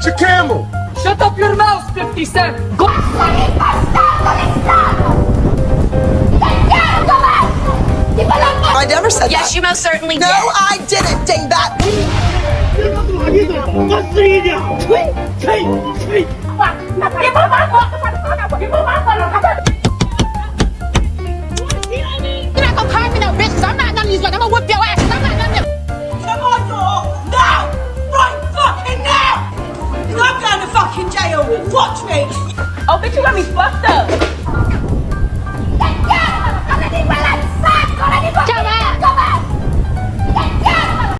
Get your camel. Shut up your mouth, 50 Cent! Go! I never said Yes, that. you most certainly No, did. I didn't, dingbat. You're not gonna call me no bitch, 'cause I'm not none of these drugs. I'm gonna whip your ass, 'cause I'm not none of them. Come on, dog! Now! Right fucking now! I'm going to fucking jail! Watch me! Oh, bitch, you got me fucked up.